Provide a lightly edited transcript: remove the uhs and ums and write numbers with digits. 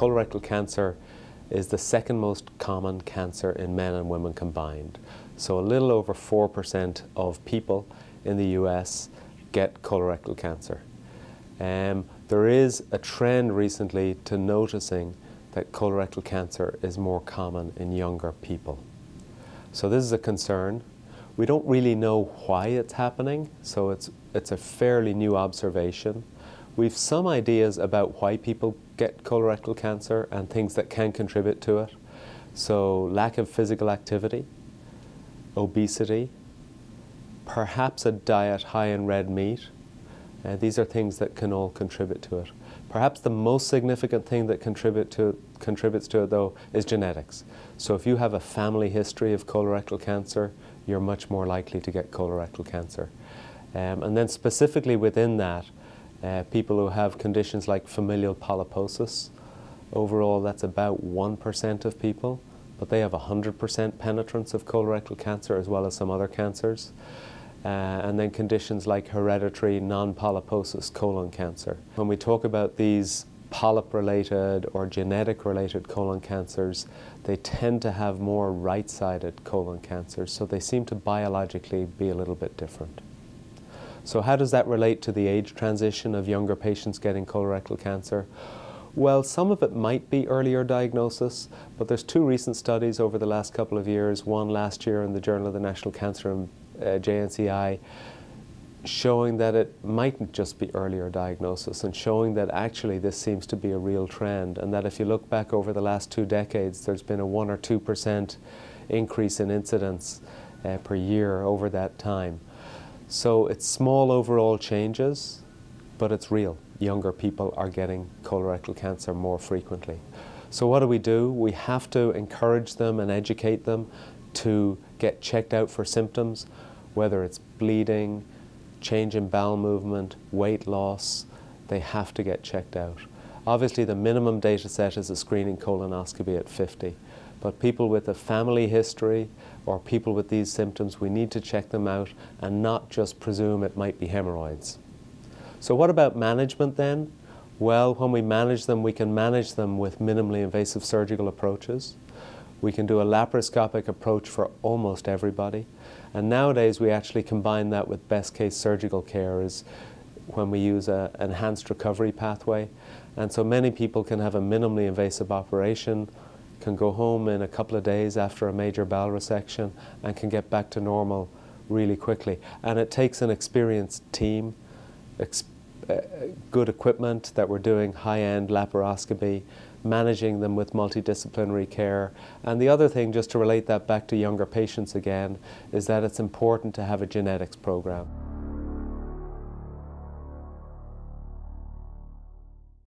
colorectal cancer is the second most common cancer in men and women combined. So a little over 4% of people in the US get colorectal cancer. There is a trend recently to noticing that colorectal cancer is more common in younger people. So this is a concern. We don't really know why it's happening, so it's a fairly new observation. We've some ideas about why people get colorectal cancer and things that can contribute to it. So lack of physical activity, obesity, perhaps a diet high in red meat. These are things that can all contribute to it. Perhaps the most significant thing that contributes to it, though, is genetics. So if you have a family history of colorectal cancer, you're much more likely to get colorectal cancer. And then specifically within that, people who have conditions like familial polyposis, overall that's about 1% of people, but they have 100% penetrance of colorectal cancer as well as some other cancers. And then conditions like hereditary non-polyposis colon cancer. When we talk about these polyp-related or genetic-related colon cancers, they tend to have more right-sided colon cancers, so they seem to biologically be a little bit different. So how does that relate to the age transition of younger patients getting colorectal cancer? Well, some of it might be earlier diagnosis, but there's two recent studies over the last couple of years, one last year in the Journal of the National Cancer JNCI, showing that it mightn't just be earlier diagnosis and showing that actually this seems to be a real trend, and that if you look back over the last 2 decades, there's been a 1 or 2% increase in incidence per year over that time. So it's small overall changes, but it's real. Younger people are getting colorectal cancer more frequently. So what do? We have to encourage them and educate them to get checked out for symptoms, whether it's bleeding, change in bowel movement, weight loss. They have to get checked out. Obviously the minimum data set is a screening colonoscopy at 50, but people with a family history or people with these symptoms, we need to check them out and not just presume it might be hemorrhoids. So what about management then? Well, when we manage them, we can manage them with minimally invasive surgical approaches. We can do a laparoscopic approach for almost everybody. And nowadays we actually combine that with best case surgical care is when we use an enhanced recovery pathway. And so many people can have a minimally invasive operation, can go home in a couple of days after a major bowel resection and can get back to normal really quickly. And it takes an experienced team, good equipment that we're doing high-end laparoscopy, managing them with multidisciplinary care. And the other thing, just to relate that back to younger patients again, is that it's important to have a genetics program.